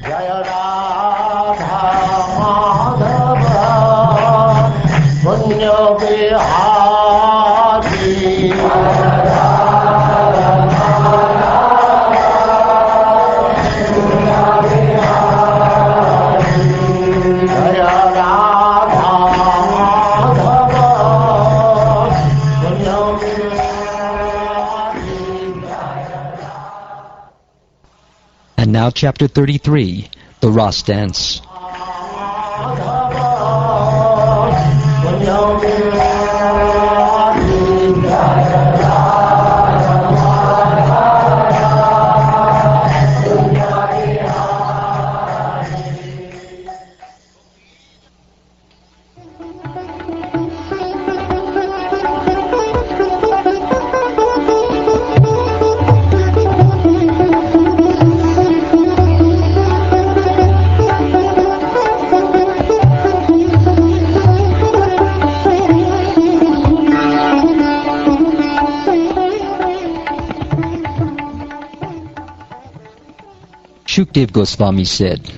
Jaya Radha Madhava Punya Bihari And now chapter 33, the Ras Dance. Shukdev Goswami said,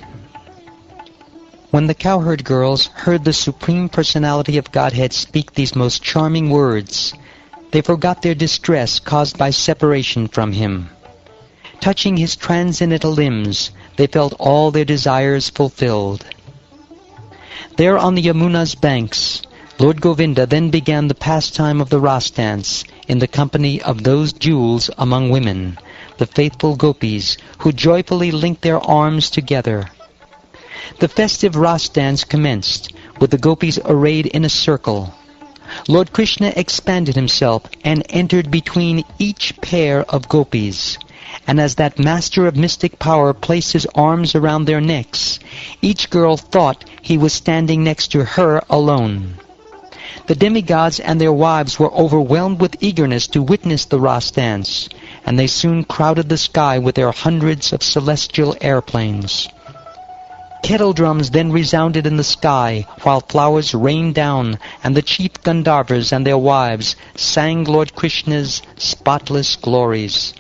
"When the cowherd girls heard the Supreme Personality of Godhead speak these most charming words, they forgot their distress caused by separation from Him. Touching His transcendental limbs, they felt all their desires fulfilled. There on the Yamuna's banks, Lord Govinda then began the pastime of the Ras Dance in the company of those jewels among women, the faithful gopis, who joyfully linked their arms together. The festive Ras Dance commenced, with the gopis arrayed in a circle. Lord Krishna expanded himself and entered between each pair of gopis, and as that master of mystic power placed his arms around their necks, each girl thought he was standing next to her alone. The demigods and their wives were overwhelmed with eagerness to witness the Ras Dance, and they soon crowded the sky with their hundreds of celestial airplanes. Kettle drums then resounded in the sky, while flowers rained down, and the chief Gandharvas and their wives sang Lord Krishna's spotless glories.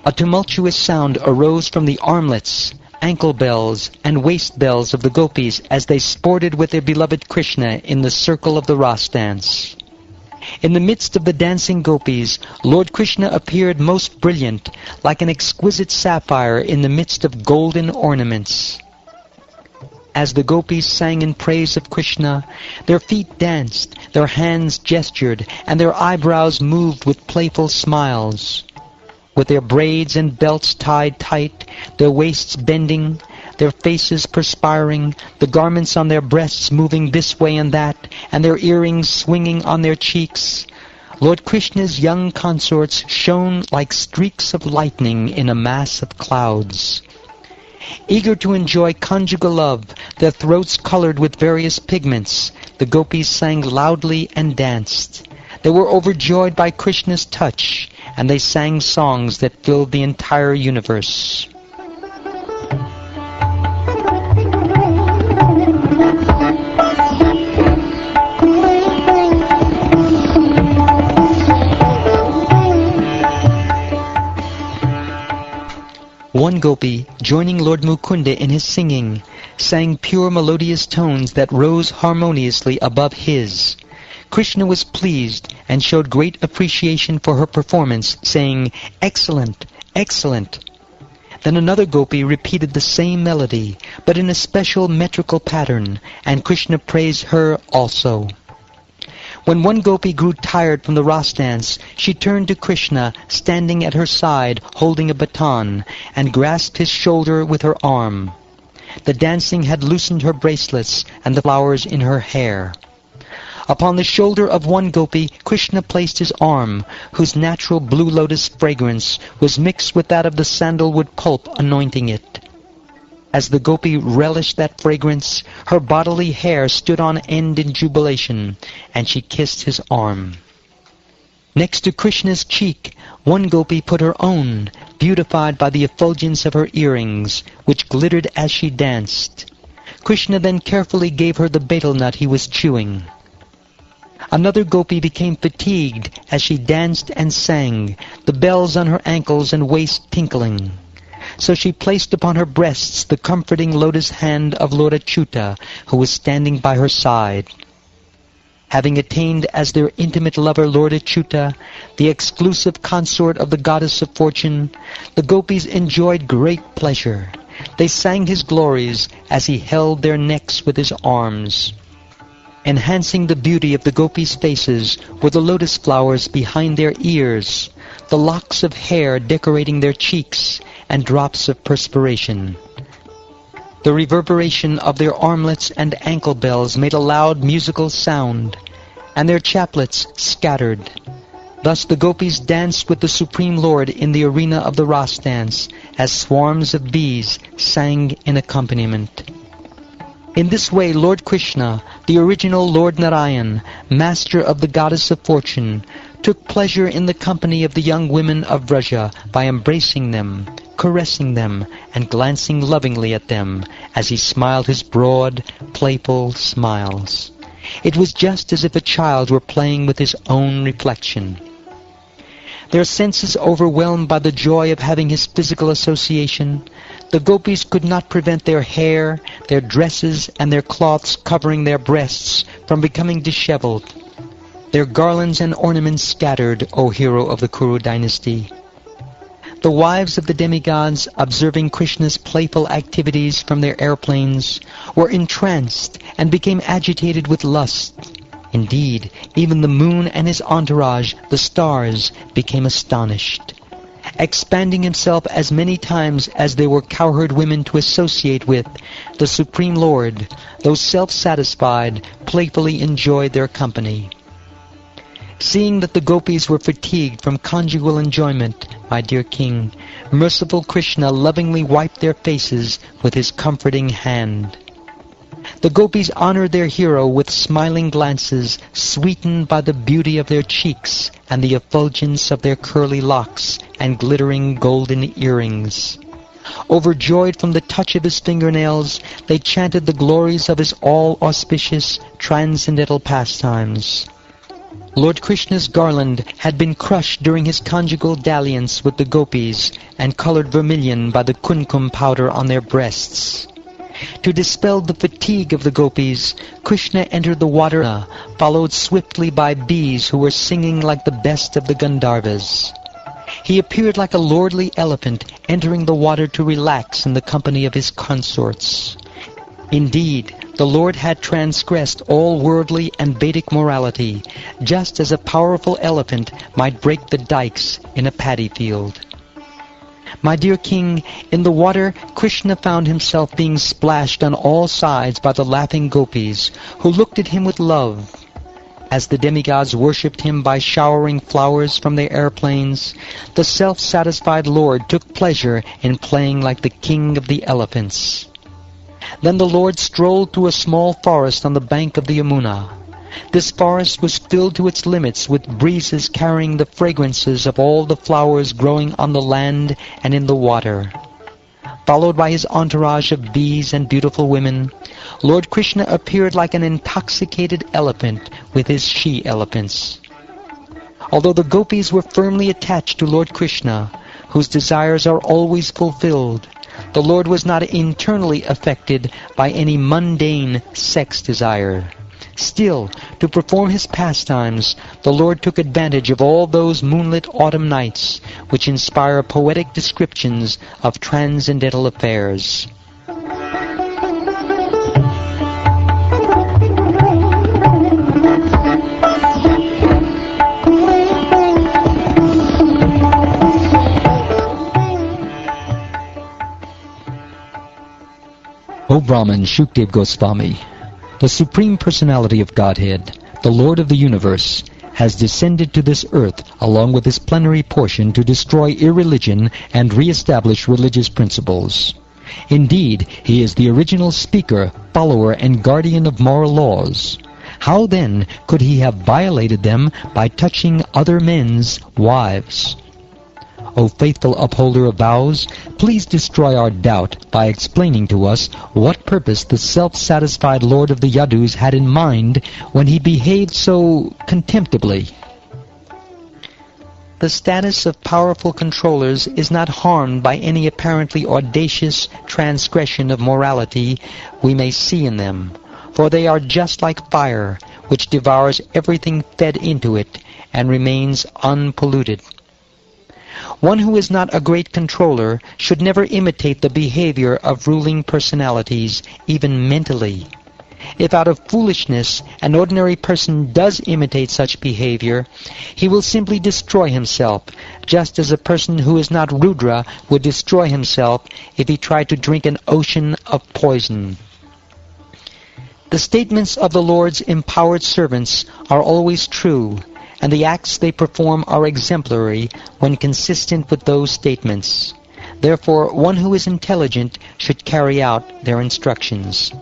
A tumultuous sound arose from the armlets, ankle bells, and waist bells of the gopis as they sported with their beloved Krishna in the circle of the Ras Dance. In the midst of the dancing gopis, Lord Krishna appeared most brilliant, like an exquisite sapphire in the midst of golden ornaments. As the gopis sang in praise of Krishna, their feet danced, their hands gestured, and their eyebrows moved with playful smiles. With their braids and belts tied tight, their waists bending, their faces perspiring, the garments on their breasts moving this way and that, and their earrings swinging on their cheeks, Lord Krishna's young consorts shone like streaks of lightning in a mass of clouds. Eager to enjoy conjugal love, their throats colored with various pigments, the gopis sang loudly and danced. They were overjoyed by Krishna's touch, and they sang songs that filled the entire universe. One gopi, joining Lord Mukunda in his singing, sang pure melodious tones that rose harmoniously above his. Krishna was pleased and showed great appreciation for her performance, saying, "Excellent, excellent." Then another gopi repeated the same melody, but in a special metrical pattern, and Krishna praised her also. When one gopi grew tired from the Ras Dance, she turned to Krishna, standing at her side, holding a baton, and grasped his shoulder with her arm. The dancing had loosened her bracelets and the flowers in her hair. Upon the shoulder of one gopi, Krishna placed his arm, whose natural blue lotus fragrance was mixed with that of the sandalwood pulp anointing it. As the gopi relished that fragrance, her bodily hair stood on end in jubilation, and she kissed his arm. Next to Krishna's cheek, one gopi put her own, beautified by the effulgence of her earrings, which glittered as she danced. Krishna then carefully gave her the betel nut he was chewing. Another gopi became fatigued as she danced and sang, the bells on her ankles and waist tinkling. So she placed upon her breasts the comforting lotus hand of Lord Achyuta, who was standing by her side. Having attained as their intimate lover Lord Achyuta, the exclusive consort of the goddess of fortune, the gopis enjoyed great pleasure. They sang his glories as he held their necks with his arms. Enhancing the beauty of the gopis' faces were the lotus flowers behind their ears, the locks of hair decorating their cheeks, and drops of perspiration. The reverberation of their armlets and ankle bells made a loud musical sound, and their chaplets scattered. Thus the gopis danced with the Supreme Lord in the arena of the Ras dance, as swarms of bees sang in accompaniment. In this way Lord Krishna, the original Lord Narayan, master of the goddess of fortune, took pleasure in the company of the young women of Vraja by embracing them, caressing them, and glancing lovingly at them as he smiled his broad, playful smiles. It was just as if a child were playing with his own reflection. Their senses overwhelmed by the joy of having his physical association, the gopis could not prevent their hair, their dresses, and their cloths covering their breasts from becoming disheveled. Their garlands and ornaments scattered, O hero of the Kuru dynasty. The wives of the demigods, observing Krishna's playful activities from their airplanes, were entranced and became agitated with lust. Indeed, even the moon and his entourage, the stars, became astonished. Expanding himself as many times as there were cowherd women to associate with, the Supreme Lord, though self-satisfied, playfully enjoyed their company. Seeing that the gopis were fatigued from conjugal enjoyment, my dear king, merciful Krishna lovingly wiped their faces with his comforting hand. The gopis honored their hero with smiling glances, sweetened by the beauty of their cheeks and the effulgence of their curly locks and glittering golden earrings. Overjoyed from the touch of his fingernails, they chanted the glories of his all-auspicious, transcendental pastimes. Lord Krishna's garland had been crushed during his conjugal dalliance with the gopis and colored vermilion by the kumkum powder on their breasts. To dispel the fatigue of the gopis, Krishna entered the water, followed swiftly by bees who were singing like the best of the Gandharvas. He appeared like a lordly elephant entering the water to relax in the company of his consorts. Indeed, the Lord had transgressed all worldly and Vedic morality, just as a powerful elephant might break the dikes in a paddy field. My dear king, in the water, Krishna found himself being splashed on all sides by the laughing gopis, who looked at him with love. As the demigods worshipped him by showering flowers from their airplanes, the self-satisfied Lord took pleasure in playing like the king of the elephants. Then the Lord strolled through a small forest on the bank of the Yamuna. This forest was filled to its limits with breezes carrying the fragrances of all the flowers growing on the land and in the water. Followed by his entourage of bees and beautiful women, Lord Krishna appeared like an intoxicated elephant with his she-elephants. Although the gopis were firmly attached to Lord Krishna, whose desires are always fulfilled, the Lord was not internally affected by any mundane sex desire. Still, to perform his pastimes, the Lord took advantage of all those moonlit autumn nights which inspire poetic descriptions of transcendental affairs. O Brahman Shukdev Goswami, the Supreme Personality of Godhead, the Lord of the Universe, has descended to this earth along with his plenary portion to destroy irreligion and re-establish religious principles. Indeed, he is the original speaker, follower, and guardian of moral laws. How then could he have violated them by touching other men's wives? O faithful upholder of vows, please destroy our doubt by explaining to us what purpose the self-satisfied Lord of the Yadus had in mind when he behaved so contemptibly. The status of powerful controllers is not harmed by any apparently audacious transgression of morality we may see in them, for they are just like fire, which devours everything fed into it and remains unpolluted. One who is not a great controller should never imitate the behavior of ruling personalities, even mentally. If out of foolishness an ordinary person does imitate such behavior, he will simply destroy himself, just as a person who is not Rudra would destroy himself if he tried to drink an ocean of poison. The statements of the Lord's empowered servants are always true, and the acts they perform are exemplary when consistent with those statements. Therefore, one who is intelligent should carry out their instructions.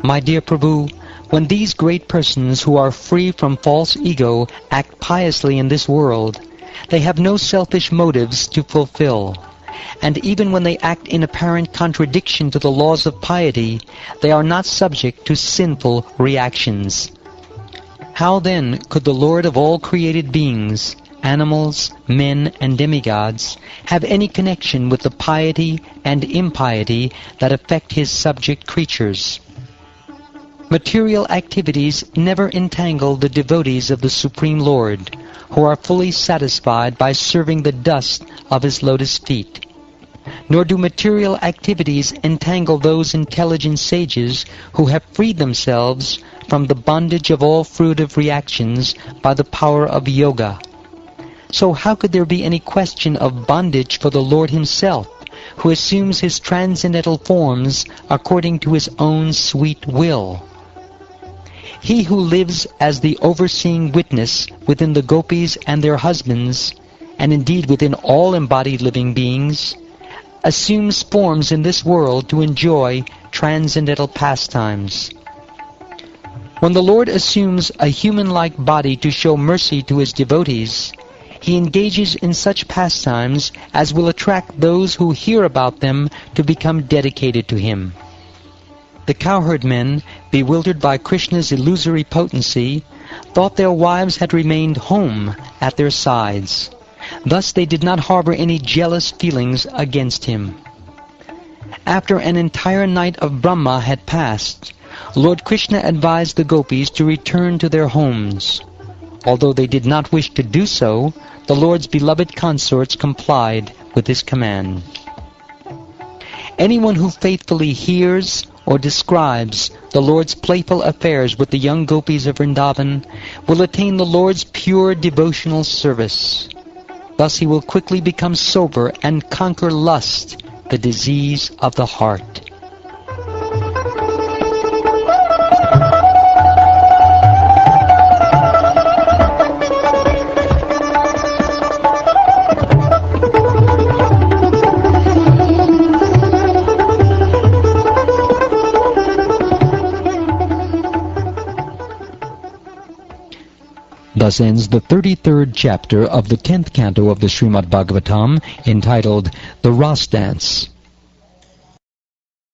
My dear Prabhu, when these great persons who are free from false ego act piously in this world, they have no selfish motives to fulfill. And even when they act in apparent contradiction to the laws of piety, they are not subject to sinful reactions. How then could the Lord of all created beings, animals, men, and demigods, have any connection with the piety and impiety that affect his subject creatures? Material activities never entangle the devotees of the Supreme Lord, who are fully satisfied by serving the dust of his lotus feet. Nor do material activities entangle those intelligent sages who have freed themselves from the bondage of all fruitive reactions by the power of yoga. So how could there be any question of bondage for the Lord himself, who assumes his transcendental forms according to his own sweet will? He who lives as the overseeing witness within the gopis and their husbands, and indeed within all embodied living beings, assumes forms in this world to enjoy transcendental pastimes. When the Lord assumes a human-like body to show mercy to his devotees, he engages in such pastimes as will attract those who hear about them to become dedicated to him. The cowherd men, bewildered by Krishna's illusory potency, thought their wives had remained home at their sides. Thus they did not harbor any jealous feelings against him. After an entire night of Brahma had passed, Lord Krishna advised the gopis to return to their homes. Although they did not wish to do so, the Lord's beloved consorts complied with his command. Anyone who faithfully hears or describes the Lord's playful affairs with the young gopis of Vrindavan will attain the Lord's pure devotional service. Thus he will quickly become sober and conquer lust, the disease of the heart. Thus ends the 33rd chapter of the 10th canto of the Srimad Bhagavatam, entitled The Ras Dance.